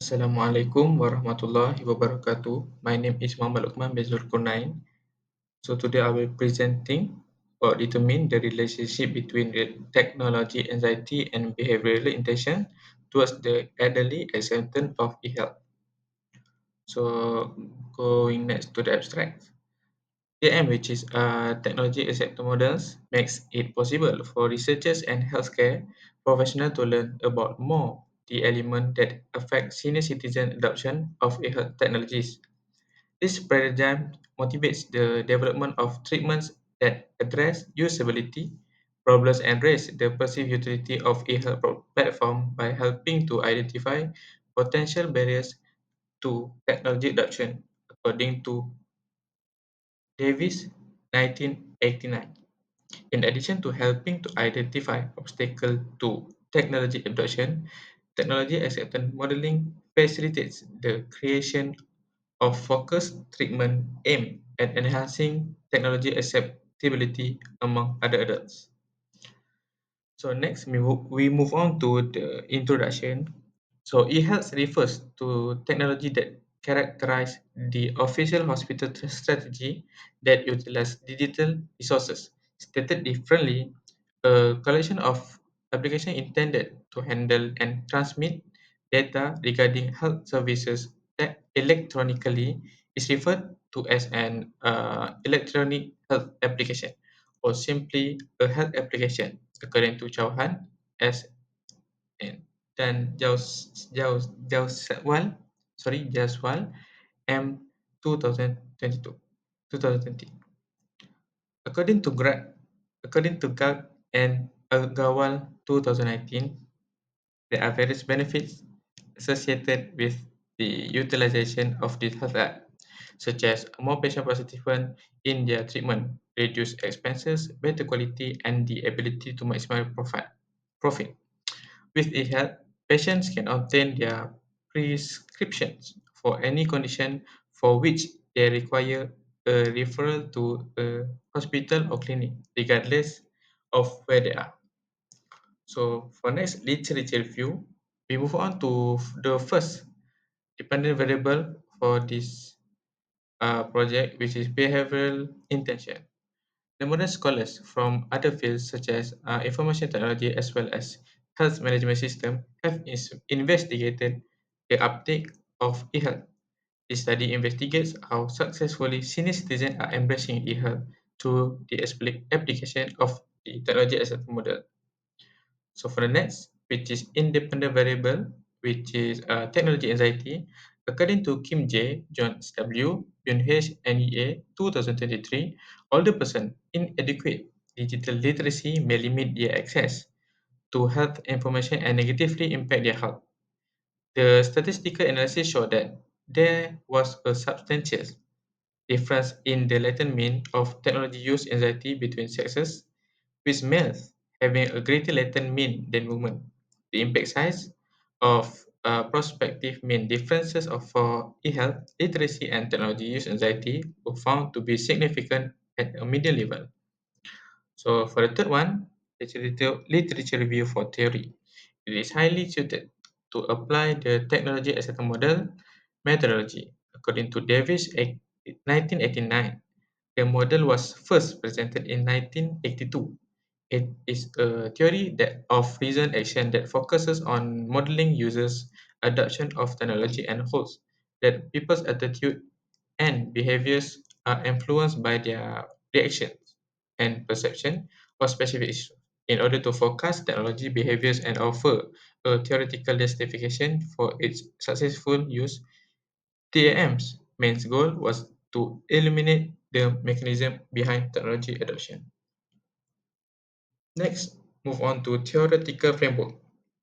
Assalamualaikum warahmatullahi wabarakatuh. My name is Muhammad Lukman BUS4043. So today I will presenting or determine the relationship between the technology anxiety and behavioral intention towards the elderly acceptance of e-health. So going next to the abstract. TM, which is technology acceptance models, makes it possible for researchers and healthcare professionals to learn about more the element that affect senior citizen adoption of e-health technologies. This paradigm motivates the development of treatments that address usability problems and raise the perceived utility of e-health platform by helping to identify potential barriers to technology adoption, according to Davis, 1989. In addition to helping to identify obstacles to technology adoption, technology acceptance modeling facilitates the creation of focused treatment aimed at enhancing technology acceptability among other adults. So next, we move on to the introduction. So e-health refers to technology that characterize the official hospital strategy that utilize digital resources. Stated differently, a collection of applications intended to handle and transmit data regarding health services that electronically is referred to as an electronic health application or simply a health application, according to Chauhan as and dan Jauswal M 2022 2020. According to Gag and Agrawal 2019, there are various benefits associated with the utilization of this health app, such as more patient participants in their treatment, reduced expenses, better quality, and the ability to maximize profit. With eHealth, patients can obtain their prescriptions for any condition for which they require a referral to a hospital or clinic, regardless of where they are. So for next literature review, we move on to the first dependent variable for this project, which is behavioral intention. The modern scholars from other fields such as information technology as well as health management system have investigated the uptake of e-health. This study investigates how successfully senior citizens are embracing e-health through the application of the technology as a model. So for the next, which is independent variable, which is technology anxiety, according to Kim J, John W, Yun H, NEA 2023, older person inadequate digital literacy may limit their access to health information and negatively impact their health. The statistical analysis showed that there was a substantial difference in the latent mean of technology use anxiety between sexes, with males having a greater latent mean than women. The impact size of prospective mean differences for e-health, literacy, and technology use anxiety were found to be significant at a median level. So for the third one, literature review for theory. It is highly suited to apply the technology as a model methodology. According to Davis, 1989, the model was first presented in 1982. It is a theory of reason action that focuses on modeling users' adoption of technology and holds that people's attitude and behaviors are influenced by their reactions and perception of specific issues. In order to forecast technology behaviors and offer a theoretical justification for its successful use, TAM's main goal was to eliminate the mechanism behind technology adoption. Next, move on to theoretical framework,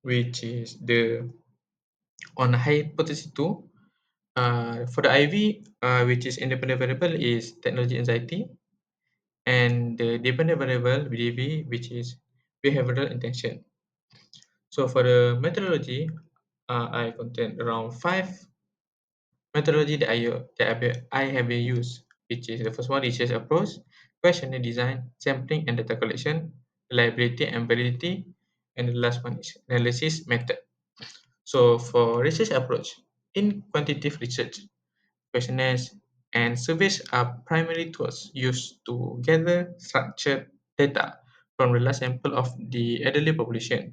which is the on hypothesis 2. For the IV, which is independent variable, is technology anxiety, and the dependent variable (BDV), which is behavioral intention. So for the methodology, I contain around five methodology I have used, which is the first one, research approach, questionnaire design, sampling and data collection, reliability and validity, and the last one is analysis method. So for research approach, In quantitative research, questionnaires and surveys are primary tools used to gather structured data from a large sample of the elderly population.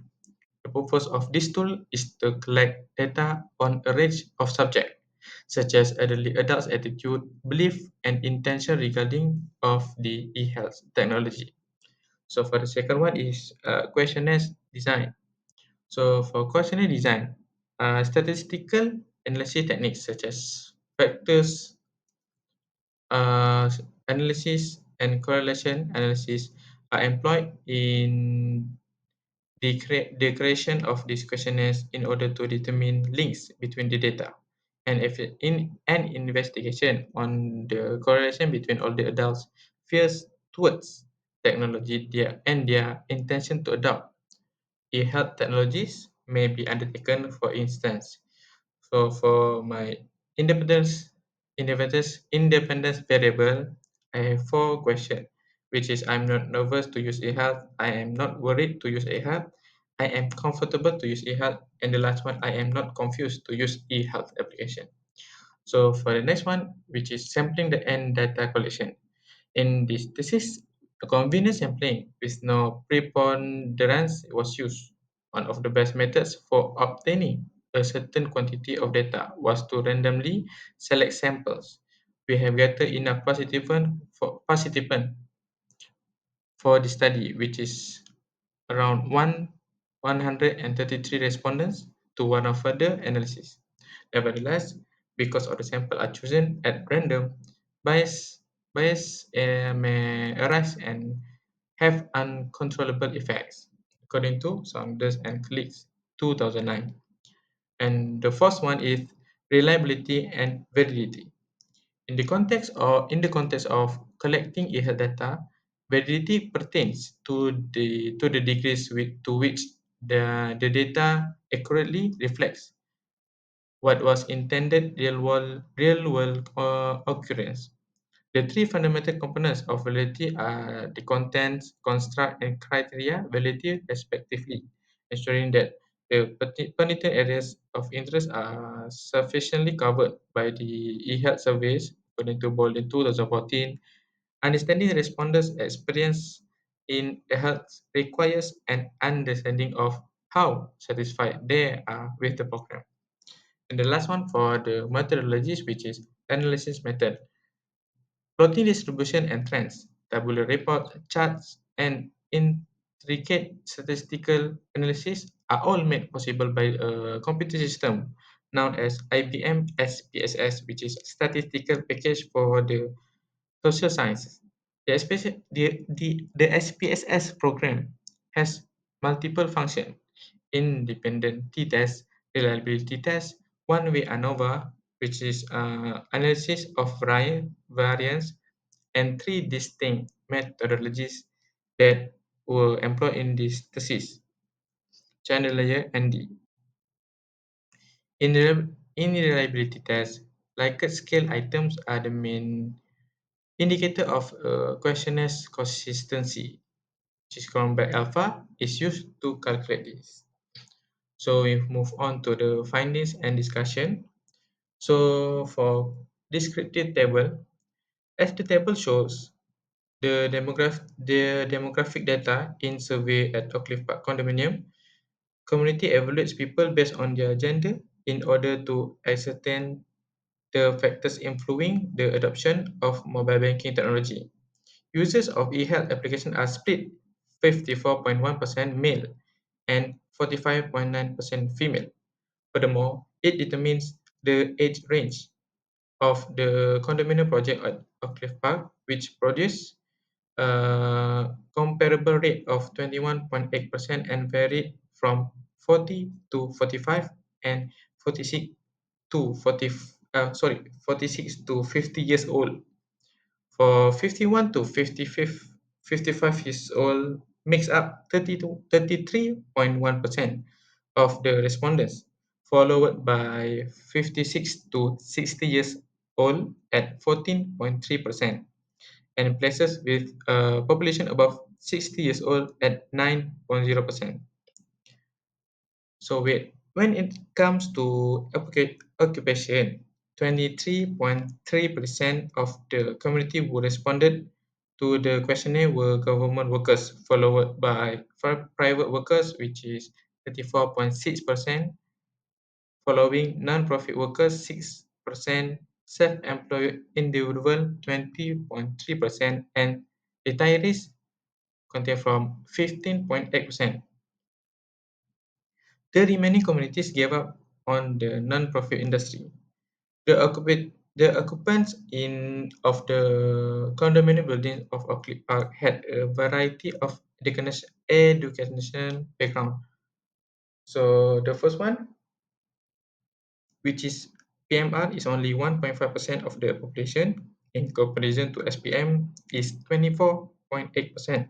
The purpose of this tool is to collect data on a range of subjects, such as elderly adults' attitude, belief, and intention regarding of the e-health technology. So for the second one is questionnaire design. So for questionnaire design, statistical analysis techniques such as factors uh, analysis and correlation analysis are employed in the creation of these questionnaires in order to determine links between the data. And if in an investigation on the correlation between older adults' fears towards technology and their intention to adopt e-health technologies may be undertaken. For instance, so for my independence variable, I have four questions, which is I'm not nervous to use eHealth, I am not worried to use eHealth, I am comfortable to use eHealth, and the last one, I am not confused to use eHealth application. So for the next one, which is sampling the end data collection. In this is a convenient sampling with no preponderance was used. One of the best methods for obtaining a certain quantity of data was to randomly select samples. We have gathered enough participant for the study, which is around 133 respondents to one of further analysis. Nevertheless, because of the sample are chosen at random, bias, bias may arise and have uncontrollable effects, according to Saunders and colleagues, 2009. And the first one is reliability and validity. In the context of collecting e-health data, validity pertains to the degrees to which the data accurately reflects what was intended real world occurrence. The three fundamental components of validity are the contents, construct, and criteria validity respectively, ensuring that the pertinent areas of interest are sufficiently covered by the e-health surveys, according to Bolden 2014. Understanding respondents' experience in health requires an understanding of how satisfied they are with the program. And the last one for the methodologies, which is analysis method. Plotting distribution and trends, tabular reports, charts, and intricate statistical analysis are all made possible by a computer system known as IBM SPSS, which is Statistical Package for the Social Sciences. The SPSS program has multiple functions: independent t-test, reliability test, one-way ANOVA, which is analysis of variance, and three distinct methodologies that were employed in this thesis: channel layer and D. In reliability tests, Likert scale items are the main indicator of questionnaires consistency, which is called by alpha, is used to calculate this. So we move on to the findings and discussion. So for descriptive table, as the table shows, the demographic data in survey at Oak Cliff Park condominium community evaluates people based on their gender in order to ascertain the factors influencing the adoption of mobile banking technology. Users of e-health application are split 54.1% male and 45.9% female. Furthermore, it determines the age range of the condominium project at Oak Cliff Park, which produced comparable rate of 21.8% and varied from 40 to 45 and 46 to 50 years old. For 51 to 55 years old makes up 30 to 33.1% of the respondents, followed by 56 to 60 years old at 14.3%, and places with a population above 60 years old at 9.0%. So wait, When it comes to occupation, 23.3% of the community who responded to the questionnaire were government workers, followed by private workers, which is 34.6%, following non-profit workers 6%, self-employed individual 20.3%, and retirees contain from 15.8%. The remaining communities gave up on the non-profit industry. The occupants of the condominium building of Oakley Park had a variety of educational background. So the first one, which is PMR, is only 1.5% of the population in comparison to SPM is 24.8%,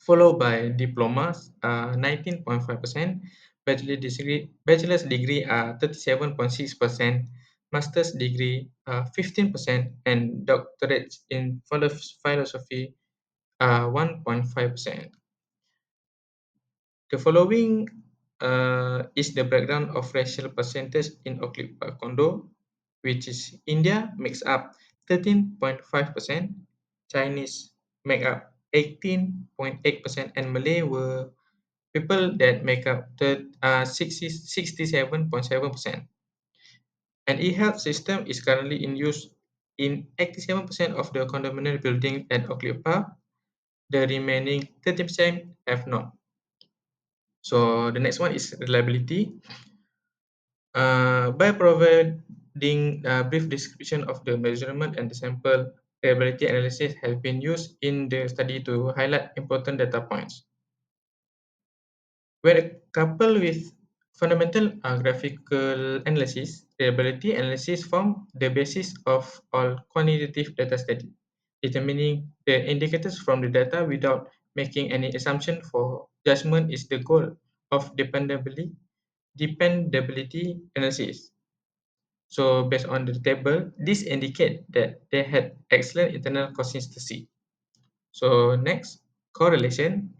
followed by diplomas 19.5%, bachelor's degree 37.6%, master's degree 15%, and doctorates in philosophy 1.5%. The following is the breakdown of racial percentage in Oakley Park Condo, which is India makes up 13.5%, Chinese make up 18.8%, and Malay were people that make up 67.7%. An e-health system is currently in use in 87% of the condominium building at Oakley Park. The remaining 30% have not. So the next one is reliability. By providing a brief description of the measurement and the sample, reliability analysis has been used in the study to highlight important data points. When coupled with fundamental graphical analysis, reliability analysis form the basis of all quantitative data study, determining the indicators from the data without making any assumption for judgment is the goal of dependability analysis. So based on the table, this indicate that they had excellent internal consistency. So next, correlation.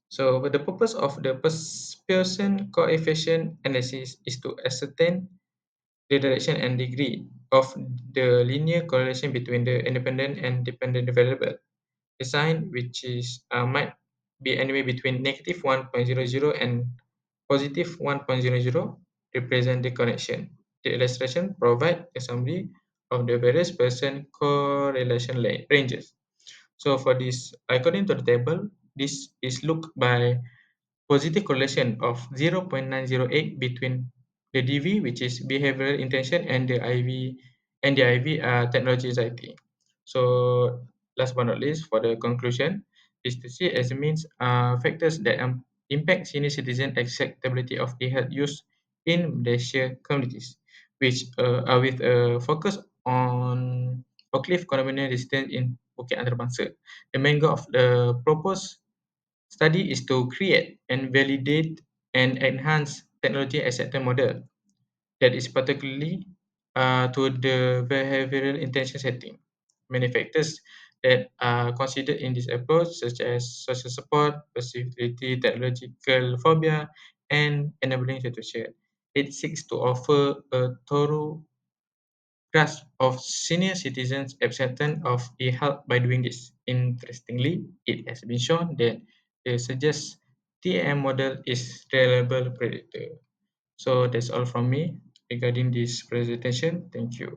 So the purpose of the Pearson coefficient analysis is to ascertain the direction and degree of the linear correlation between the independent and dependent variable. The sign, which is might be anywhere between negative 1.00 and positive 1.00, represent the connection. The illustration provide a summary of the various Pearson correlation ranges. So for this, according to the table, this is looked by positive correlation of 0.908 between the DV, which is behavioral intention, and the IV technology anxiety. So last but not least, for the conclusion, is to see as means factors that impact senior citizen acceptability of e-health use in Malaysia communities, which are with a focus on Oakleaf condominium residents in Bukit Antarabangsa. The main goal of the proposed study is to create and validate and enhance technology acceptance model that is particularly to the behavioral intention setting. Many factors that are considered in this approach, such as social support, accessibility, technological phobia, and enabling situation. It seeks to offer a thorough grasp of senior citizens' acceptance of e-health by doing this. Interestingly, it has been shown that the suggest TAM model is reliable predictor. So that's all from me regarding this presentation. Thank you.